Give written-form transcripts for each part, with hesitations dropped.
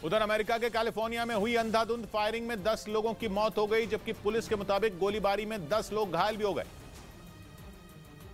उधर अमेरिका के कैलिफोर्निया में हुई अंधाधुंध फायरिंग में 10 लोगों की मौत हो गई, जबकि पुलिस के मुताबिक गोलीबारी में 10 लोग घायल भी हो गए,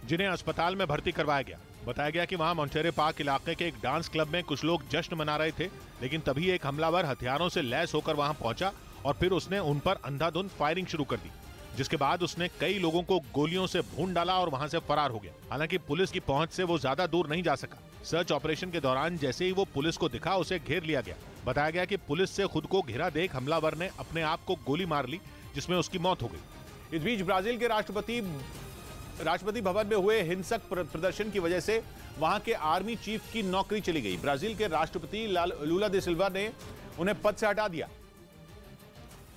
जिन्हें अस्पताल में भर्ती करवाया गया। बताया गया कि वहां मोंटेरे पार्क इलाके के एक डांस क्लब में कुछ लोग जश्न मना रहे थे, लेकिन तभी एक हमलावर हथियारों से लैस होकर वहां पहुंचा और फिर उसने उन पर अंधाधुंध फायरिंग शुरू कर दी, जिसके बाद उसने कई लोगों को गोलियों से भून डाला और वहां से फरार हो गया। हालांकि पुलिस की पहुंच से वो ज्यादा दूर नहीं जा सका। सर्च ऑपरेशन के दौरान जैसे ही वो पुलिस को दिखा, उसे घेर लिया गया। बताया गया कि पुलिस से खुद को घिरा देख हमलावर ने अपने आप को गोली मार ली, जिसमें उसकी मौत हो गई। इस बीच ब्राजील के राष्ट्रपति भवन में हुए हिंसक प्रदर्शन की वजह से वहां के आर्मी चीफ की नौकरी चली गई। ब्राजील के राष्ट्रपति लूला दा सिल्वा ने उन्हें पद से हटा दिया,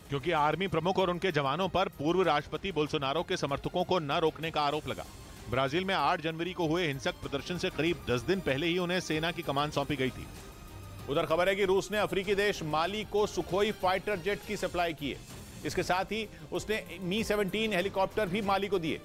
क्योंकि आर्मी प्रमुख और उनके जवानों पर पूर्व राष्ट्रपति बोल्सोनारो के समर्थकों को न रोकने का आरोप लगा। ब्राजील में 8 जनवरी को हुए हिंसक प्रदर्शन से करीब 10 दिन पहले ही उन्हें सेना की कमान सौंपी गई थी। उधर खबर है कि रूस ने अफ्रीकी देश माली को सुखोई फाइटर जेट की सप्लाई की है। इसके साथ ही उसने मी-17 हेलीकॉप्टर भी माली को दिए,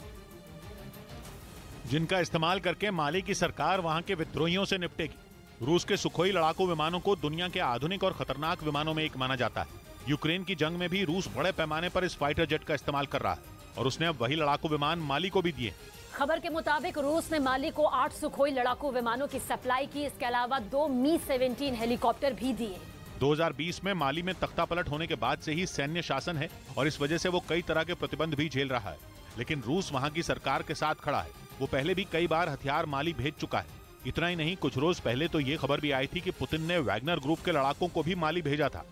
जिनका इस्तेमाल करके माली की सरकार वहां के विद्रोहियों से निपटेगी। रूस के सुखोई लड़ाकू विमानों को दुनिया के आधुनिक और खतरनाक विमानों में एक माना जाता है। यूक्रेन की जंग में भी रूस बड़े पैमाने पर इस फाइटर जेट का इस्तेमाल कर रहा है और उसने अब वही लड़ाकू विमान माली को भी दिए। खबर के मुताबिक रूस ने माली को 8 सुखोई लड़ाकू विमानों की सप्लाई की। इसके अलावा 2 मी-17 हेलीकॉप्टर भी दिए। 2020 में माली में तख्तापलट होने के बाद से ही सैन्य शासन है और इस वजह से वो कई तरह के प्रतिबंध भी झेल रहा है, लेकिन रूस वहां की सरकार के साथ खड़ा है। वो पहले भी कई बार हथियार माली भेज चुका है। इतना ही नहीं, कुछ रोज पहले तो ये खबर भी आई थी कि पुतिन ने वैगनर ग्रुप के लड़ाकों को भी माली भेजा था।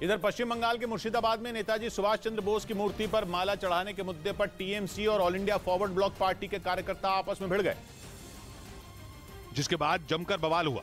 इधर पश्चिम बंगाल के मुर्शिदाबाद में नेताजी सुभाष चंद्र बोस की मूर्ति पर माला चढ़ाने के मुद्दे पर टीएमसी और all India forward block party के कार्यकर्ता आपस में भिड़ गए, जिसके बाद जमकर बवाल हुआ।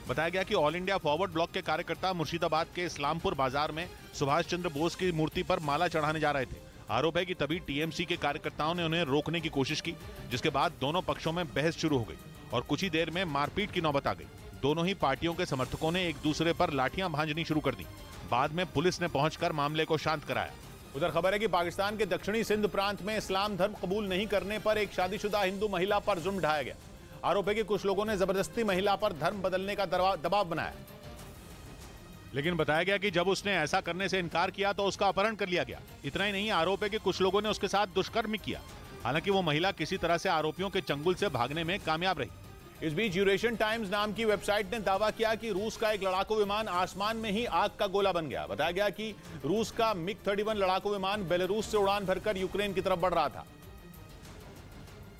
बताया गया कि ऑल इंडिया फॉरवर्ड ब्लॉक के कार्यकर्ता मुर्शिदाबाद के इस्लामपुर बाजार में सुभाष चंद्र बोस की मूर्ति पर माला चढ़ाने जा रहे थे। आरोप है कि तभी टीएमसी के कार्यकर्ताओं ने उन्हें रोकने की कोशिश की, जिसके बाद दोनों पक्षों में बहस शुरू हो गई और कुछ ही देर में मारपीट की नौबत आ गई। दोनों ही पार्टियों के समर्थकों ने एक दूसरे पर लाठियां भांजनी शुरू कर दी। बाद में पुलिस ने पहुंचकर मामले को शांत कराया। उधर खबर है कि पाकिस्तान के दक्षिणी सिंध प्रांत में इस्लाम धर्म कबूल नहीं करने पर एक शादीशुदा हिंदू महिला पर जुल्म ढाया गया। आरोप है कि कुछ लोगों ने जबरदस्ती महिला पर धर्म बदलने का दबाव बनाया, लेकिन बताया गया कि जब उसने ऐसा करने से इनकार किया तो उसका अपहरण कर लिया गया। इतना ही नहीं, आरोप है कि कुछ लोगों ने उसके साथ दुष्कर्म किया। हालांकि वो महिला किसी तरह से आरोपियों के चंगुल से भागने में कामयाब रही। इस बीच यूरेशियन टाइम्स नाम की वेबसाइट ने दावा किया कि रूस का एक लड़ाकू विमान आसमान में ही आग का गोला बन गया। बताया गया कि रूस का मिग-31 लड़ाकू विमान बेलारूस से उड़ान भरकर यूक्रेन की तरफ बढ़ रहा था,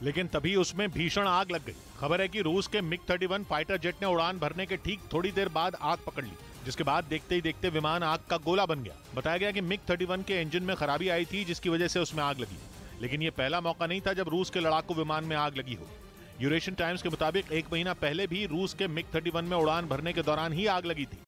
लेकिन तभी उसमें भीषण आग लग गई। खबर है कि रूस के मिग-31 फाइटर जेट ने उड़ान भरने के ठीक थोड़ी देर बाद आग पकड़ ली, जिसके बाद देखते ही देखते विमान आग का गोला बन गया। बताया गया कि मिग-31 के इंजन में खराबी आई थी, जिसकी वजह से उसमें आग लगी, लेकिन ये पहला मौका नहीं था जब रूस के लड़ाकू विमान में आग लगी हो। यूरेशियन टाइम्स के मुताबिक 1 महीना पहले भी रूस के मिग-31 में उड़ान भरने के दौरान ही आग लगी थी।